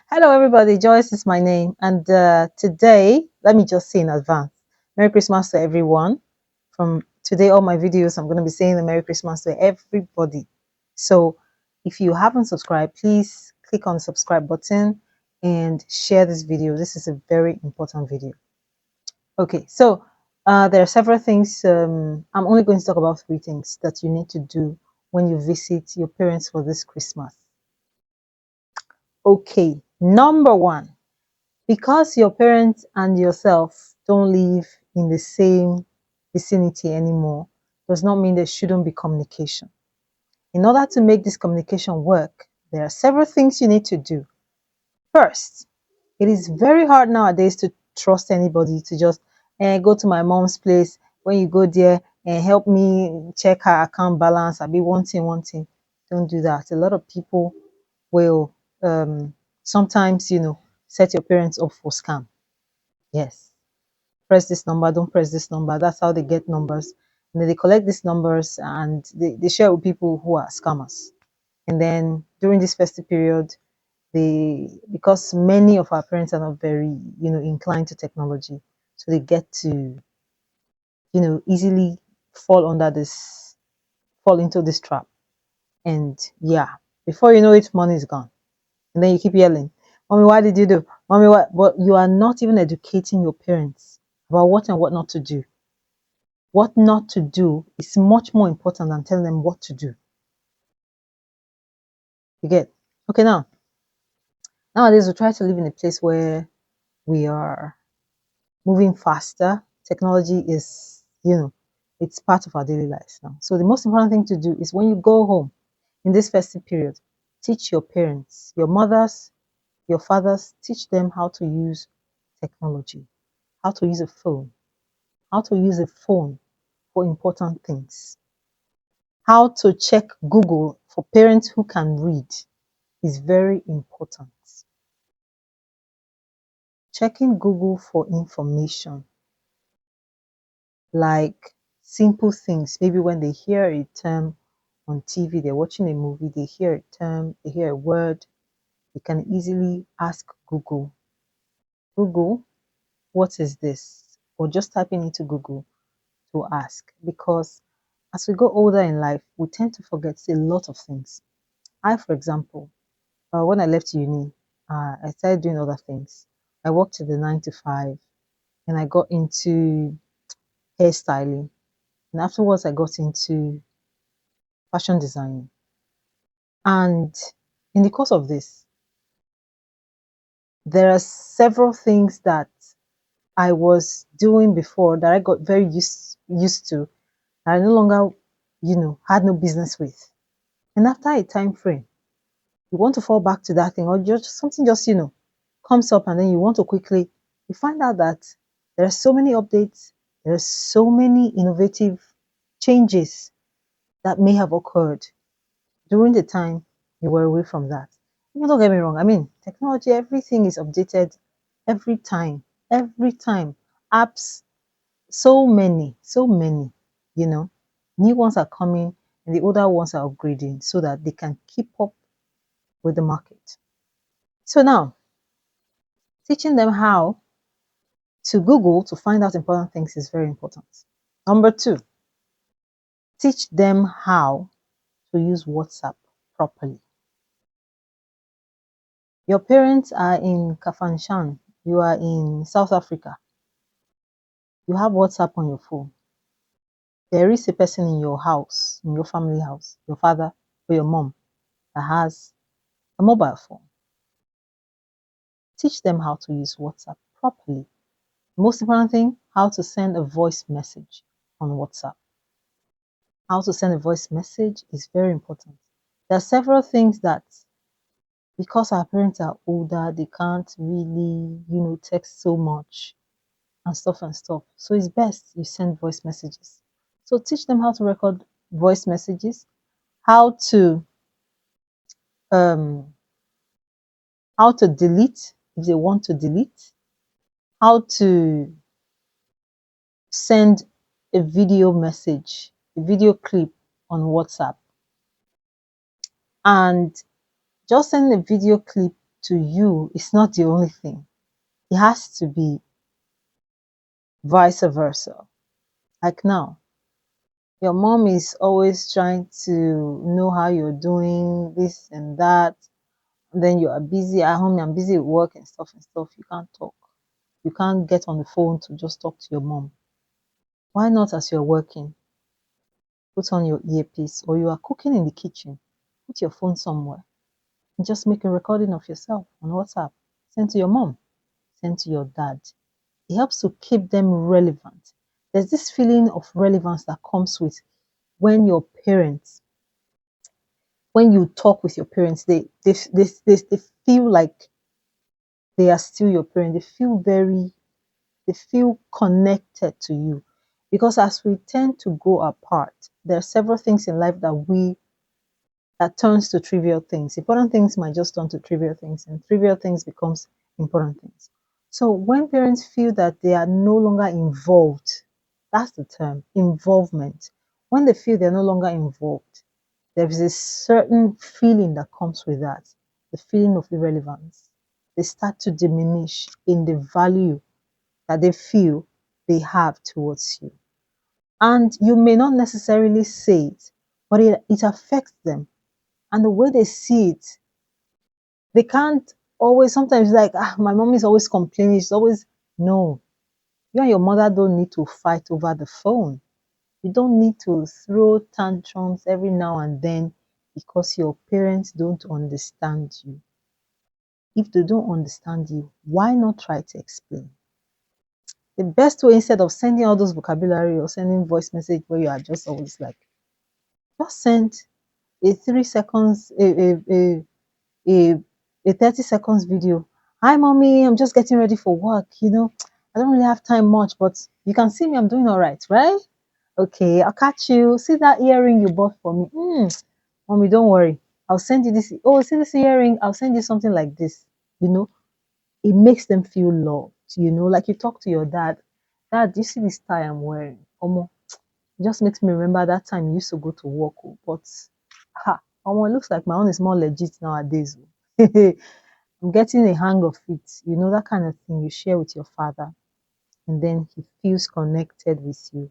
Hello, everybody. Joyce is my name. And today, let me just say in advance Merry Christmas to everyone. From today, all my videos, I'm going to be saying the Merry Christmas to everybody. So if you haven't subscribed, please click on the subscribe button and share this video. This is a very important video. Okay, so there are several things. I'm only going to talk about three things that you need to do when you visit your parents for this Christmas. Okay, number one, because your parents and yourself don't live in the same vicinity anymore, does not mean there shouldn't be communication. In order to make this communication work, there are several things you need to do. First, it is very hard nowadays to trust anybody to just go to my mom's place. When you go there and help me check her account balance, I'll be wanting. Don't do that. A lot of people will sometimes, set your parents up for scam. Yes. Press this number, don't press this number. That's how they get numbers. And then they collect these numbers and they share with people who are scammers. And then during this festive period, because many of our parents are not very, inclined to technology, so they get to, easily fall into this trap. And yeah, before you know it, money is gone. And then you keep yelling, Mommy, why did you do? Mommy, what? But you are not even educating your parents about what and what not to do. What not to do is much more important than telling them what to do. You get? Okay, nowadays we try to live in a place where we are moving faster. Technology is, it's part of our daily lives now. So the most important thing to do is when you go home in this festive period, teach your parents, your mothers, your fathers, teach them how to use technology, how to use a phone, how to use a phone for important things, how to check Google for parents who can read is very important. Checking Google for information, like simple things. Maybe when they hear a term on TV, they're watching a movie, they hear a term, they hear a word, they can easily ask Google, Google, what is this? Or just typing into Google to ask. Because as we go older in life, we tend to forget a lot of things. I, for example, when I left uni, I started doing other things. I worked to the 9 to 5 and I got into hairstyling. And afterwards, I got into fashion designing. And in the course of this, there are several things that I was doing before that I got very used to that I no longer, had no business with. And after a time frame, you want to fall back to that thing, or just something just, comes up and then you want to quickly, you find out that there are so many updates, there are so many innovative changes that may have occurred during the time you were away from that. Don't get me wrong. I mean, technology, everything is updated every time, every time. Apps, so many, you know. New ones are coming and the older ones are upgrading so that they can keep up with the market. So now, teaching them how to Google to find out important things is very important. Number two, teach them how to use WhatsApp properly. Your parents are in Kafanchan, you are in South Africa, you have WhatsApp on your phone. There is a person in your house, in your family house, your father or your mom, that has a mobile phone. Teach them how to use WhatsApp properly. Most important thing, how to send a voice message on WhatsApp. How to send a voice message is very important. There are several things that, because our parents are older, they can't really, text so much and stuff and stuff. So it's best you send voice messages. So teach them how to record voice messages, how to um how to delete if they want to delete, how to send a video message, a video clip on WhatsApp. And just sending a video clip to you is not the only thing. It has to be vice versa. Like now, your mom is always trying to know how you're doing, this and that. And then you are busy at home, I'm busy at work and stuff and stuff. You can't talk. You can't get on the phone to just talk to your mom. Why not as you're working? Put on your earpiece, or you are cooking in the kitchen. Put your phone somewhere and just make a recording of yourself on WhatsApp. Send to your mom, send to your dad. It helps to keep them relevant. There's this feeling of relevance that comes with when your parents, when you talk with your parents, they feel like they are still your parent. They feel connected to you. Because as we tend to go apart, there are several things in life that turns to trivial things. Important things might just turn to trivial things, and trivial things becomes important things. So when parents feel that they are no longer involved, that's the term, involvement. When they feel they're no longer involved, there is a certain feeling that comes with that, the feeling of irrelevance. They start to diminish in the value that they feel they have towards you. And you may not necessarily say it, but it affects them. And the way they see it, they can't always, sometimes like, my mom is always complaining. She's always, no, you and your mother don't need to fight over the phone. You don't need to throw tantrums every now and then because your parents don't understand you. If they don't understand you, why not try to explain? The best way, instead of sending all those vocabulary or sending voice message where you are just always like, just send a 3 seconds, a, a 30 seconds video. Hi, mommy, I'm just getting ready for work. I don't really have time much, but you can see me, I'm doing all right, right? Okay, I'll catch you. See that earring you bought for me? Mommy, don't worry. I'll send you this. Oh, see this earring? I'll send you something like this. You know, it makes them feel loved. Like you talk to your dad. Dad, do you see this tie I'm wearing? Omo, it just makes me remember that time you used to go to work. But, omo, it looks like my own is more legit nowadays. I'm getting a hang of it. That kind of thing you share with your father, and then he feels connected with you.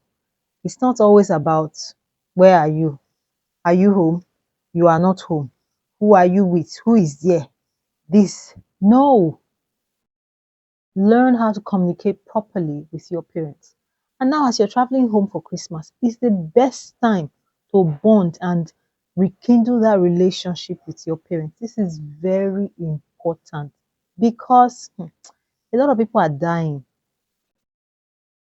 It's not always about where are you? Are you home? You are not home. Who are you with? Who is there? This. No. Learn how to communicate properly with your parents. And now, as you're traveling home for Christmas, it's the best time to bond and rekindle that relationship with your parents. This is very important because a lot of people are dying.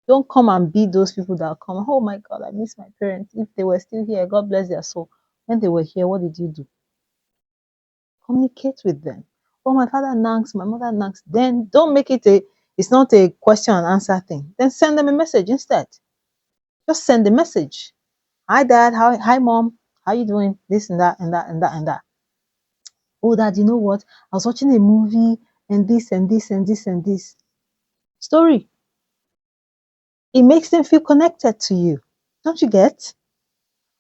Don't come and be those people that come, oh my God, I miss my parents. If they were still here, God bless their soul. When they were here, what did you do? Communicate with them. Oh, my father nags, my mother nags. Then don't make it's not a question and answer thing. Then send them a message instead. Just send a message. Hi, dad. Hi, mom. How you doing? This and that and that and that and that. Oh, dad, you know what? I was watching a movie and this and this and this and this. Story. It makes them feel connected to you. Don't you get?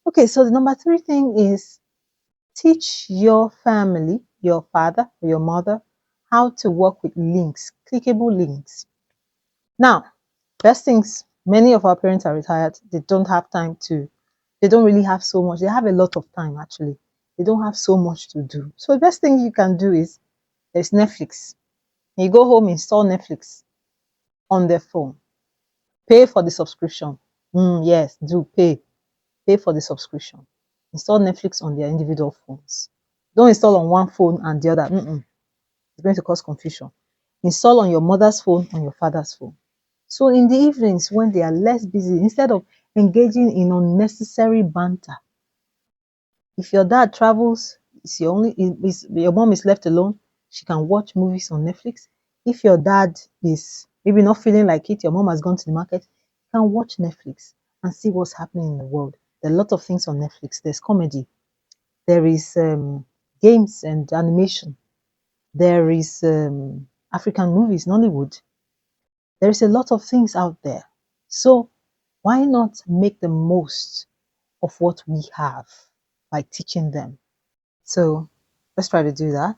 Okay, so the number three thing is teach your family, your father or your mother, how to work with links, clickable links. Now, first things, many of our parents are retired. They don't really have so much. They have a lot of time actually. They don't have so much to do. So the best thing you can do is there's Netflix. You go home, install Netflix on their phone. Pay for the subscription. Yes, do pay. Pay for the subscription. Install Netflix on their individual phones. Don't install on one phone and the other. It's going to cause confusion. Install on your mother's phone, on your father's phone. So in the evenings when they are less busy, instead of engaging in unnecessary banter, if your dad travels, your mom is left alone, she can watch movies on Netflix. If your dad is maybe not feeling like it, your mom has gone to the market, you can watch Netflix and see what's happening in the world. There are a lot of things on Netflix. There's comedy, there is games and animation, there is African movies, Nollywood. There is a lot of things out there. So why not make the most of what we have by teaching them? So let's try to do that.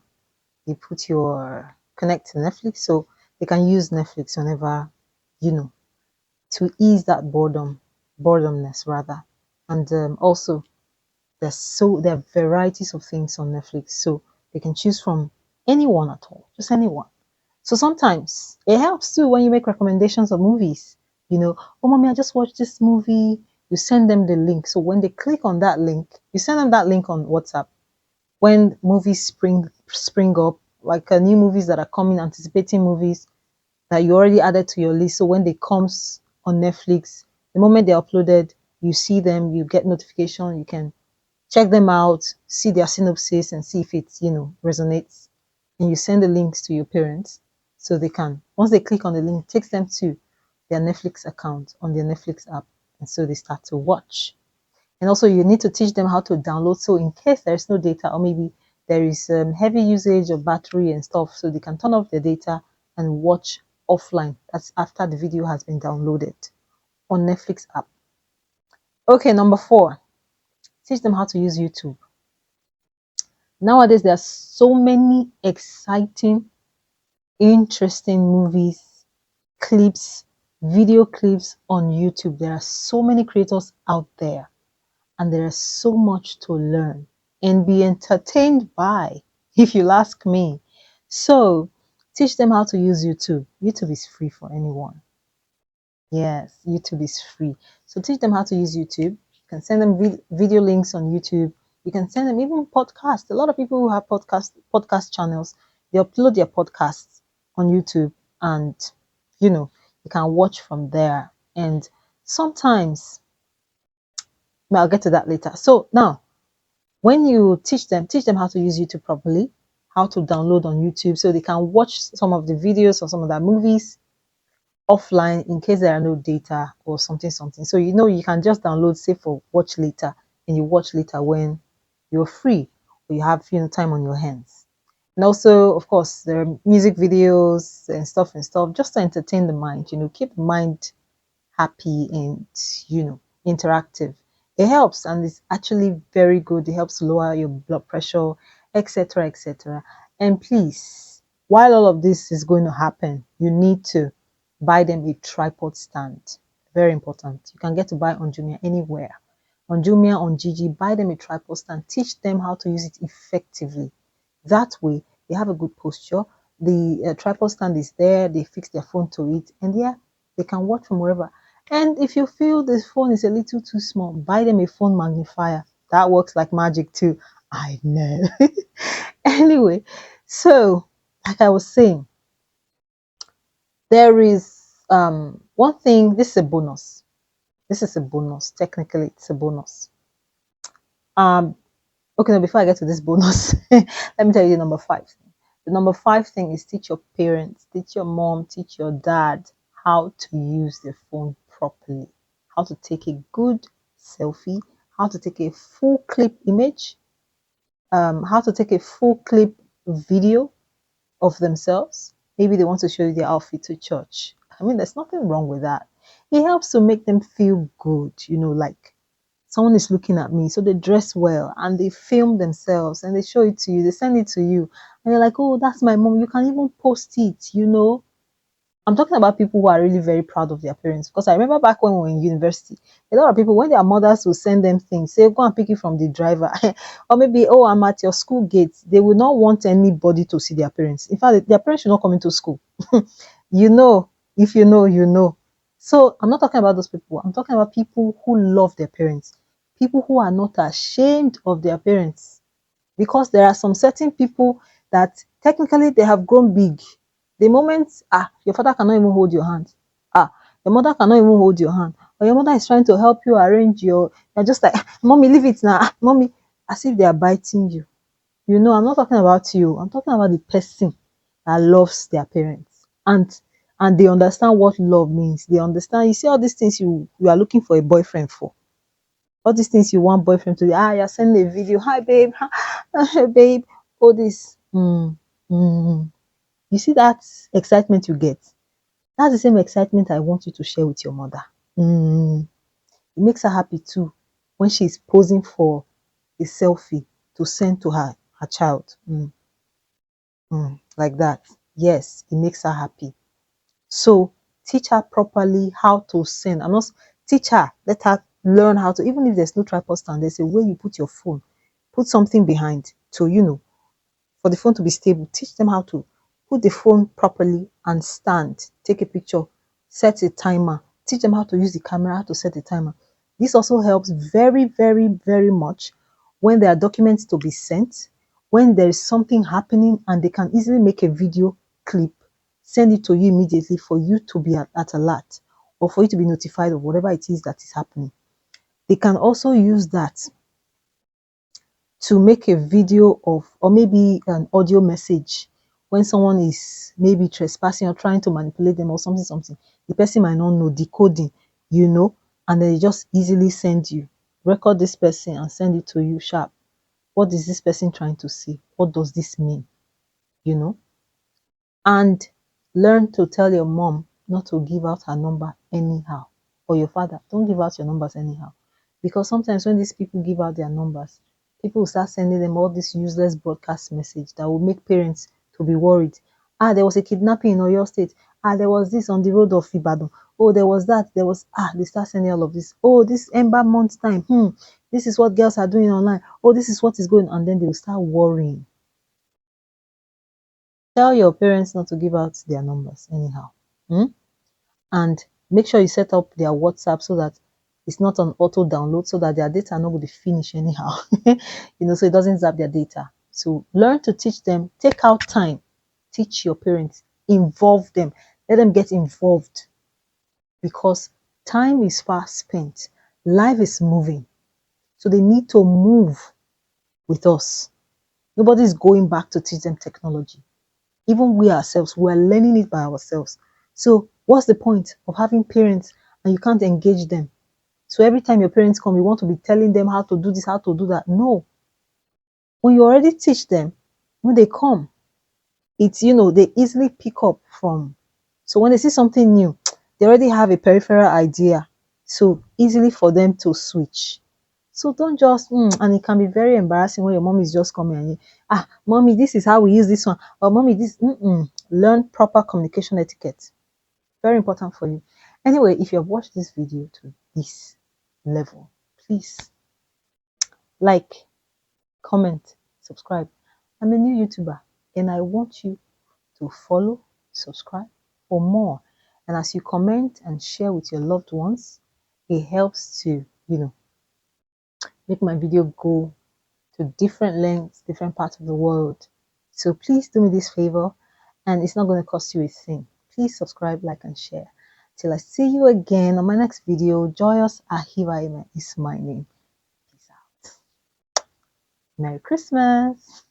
you put your connect to Netflix, so they can use Netflix whenever, you know, to ease that boredomness rather. And also, there are varieties of things on Netflix, so they can choose from anyone at all, just anyone. So sometimes it helps too when you make recommendations of movies. Oh, mommy, I just watched this movie. You send them the link. So when they click on that link, you send them that link on WhatsApp. When movies spring up, like new movies that are coming, anticipating movies that you already added to your list. So when they comes on Netflix, the moment they're uploaded, you see them, you get notification, you can check them out, see their synopsis, and see if it resonates. And you send the links to your parents so they can, once they click on the link, it takes them to their Netflix account on their Netflix app, and so they start to watch. And also, you need to teach them how to download. So in case there's no data, or maybe there is heavy usage of battery and stuff, so they can turn off the data and watch offline. That's after the video has been downloaded on Netflix app. Okay, number 4, teach them how to use YouTube. Nowadays, there are so many exciting, interesting movies, clips, video clips on YouTube. There are so many creators out there, and there is so much to learn and be entertained by, if you'll ask me. So, teach them how to use YouTube. YouTube is free for anyone. Yes, YouTube is free. So teach them how to use YouTube. You can send them video links on YouTube. You can send them even podcasts. A lot of people who have podcast channels, they upload their podcasts on YouTube, and you can watch from there. And sometimes, well, I'll get to that later. So now, when you teach them how to use YouTube properly, how to download on YouTube so they can watch some of the videos or some of the movies offline in case there are no data or something. So you can just download, say for watch later, and you watch later when you're free or you have time on your hands. And also, of course, there are music videos and stuff just to entertain the mind. Keep the mind happy and interactive. It helps, and it's actually very good. It helps lower your blood pressure, etc., etc. And please, while all of this is going to happen, you need to buy them a tripod stand. Very important. You can get to buy on Jumia anywhere. On Jumia, on Gigi, buy them a tripod stand. Teach them how to use it effectively. That way, they have a good posture. The tripod stand is there. They fix their phone to it, and yeah, they can watch from wherever. And if you feel the phone is a little too small, buy them a phone magnifier. That works like magic too. I know. Anyway, so like I was saying, there is one thing. This is a bonus. This is a bonus. Technically, it's a bonus. Um, okay, now before I get to this bonus, let me tell you the number 5 thing. The number 5 thing is teach your parents, teach your mom, teach your dad how to use the phone properly, how to take a good selfie, how to take a full clip image, how to take a full clip video of themselves. Maybe they want to show you their outfit to church. I mean, there's nothing wrong with that. It helps to make them feel good, like someone is looking at me. So they dress well and they film themselves and they show it to you, they send it to you, and you're like, oh, that's my mom. You can even post it. I'm talking about people who are really very proud of their parents, because I remember back when we were in university, a lot of people, when their mothers will send them things, say, go and pick it from the driver, or maybe, oh, I'm at your school gate. They will not want anybody to see their parents. In fact, their parents should not come into school. you know, if you know, you know. So I'm not talking about those people. I'm talking about people who love their parents, people who are not ashamed of their parents, because there are some certain people that technically they have grown big. The moment your father cannot even hold your hand, your mother cannot even hold your hand, or your mother is trying to help you arrange you're just like, mommy, leave it now, mommy, as if they are biting you. I'm not talking about you. I'm talking about the person that loves their parents, and they understand what love means. They understand. You see all these things you are looking for a boyfriend for. All these things you want boyfriend to do. You're sending a video. Hi, babe. Hi, babe. All this. You see that excitement you get? That's the same excitement I want you to share with your mother. Mm. It makes her happy too when she's posing for a selfie to send to her child. like that. Yes, it makes her happy. So teach her properly how to send. I'm not teach her, let her learn how to, even if there's no tripod stand, there's a way you put your phone, put something behind to, for the phone to be stable. Teach them how to put the phone properly and stand. Take a picture, set a timer. Teach them how to use the camera, how to set a timer. This also helps very, very, very much when there are documents to be sent, when there is something happening and they can easily make a video clip, send it to you immediately for you to be at alert or for you to be notified of whatever it is that is happening. They can also use that to make a video of, or maybe an audio message when someone is maybe trespassing or trying to manipulate them or something. The person might not know decoding, you know, and then they just easily send you, record this person and send it to you sharp. What is this person trying to say? What does this mean? You know? And learn to tell your mom not to give out her number anyhow, or your father, don't give out your numbers anyhow. Because sometimes when these people give out their numbers, people will start sending them all this useless broadcast message that will make parents to be worried. Ah, there was a kidnapping in Oyo State. Ah, there was this on the road of Ibadan. Oh, there was that. There was, they start sending all of this. Oh, this Ember month time. This is what girls are doing online. Oh, this is what is going on. And then they will start worrying. Tell your parents not to give out their numbers anyhow. Hmm? And make sure you set up their WhatsApp so that it's not on auto download so that their data not going to finish anyhow. So it doesn't zap their data. So learn to teach them, take out time, teach your parents, involve them, let them get involved because time is fast spent. Life is moving. So they need to move with us. Nobody's going back to teach them technology. Even we ourselves, we're learning it by ourselves. So what's the point of having parents and you can't engage them? So every time your parents come, you want to be telling them how to do this, how to do that. No. When you already teach them, when they come, it's, they easily pick up from. So when they see something new, they already have a peripheral idea. So easily for them to switch. So don't just, and it can be very embarrassing when your mom is just coming and mommy, this is how we use this one. Or mommy, this, learn proper communication etiquette. Very important for you. Anyway, if you have watched this video to this level, please like, comment, subscribe. I'm a new YouTuber and I want you to follow, subscribe for more. And as you comment and share with your loved ones, it helps to, make my video go to different lengths, different parts of the world. So please do me this favor, and it's not going to cost you a thing. Please subscribe, like, and share. Till I see you again on my next video. Joyous Ahiva is my name. Peace out. Merry Christmas.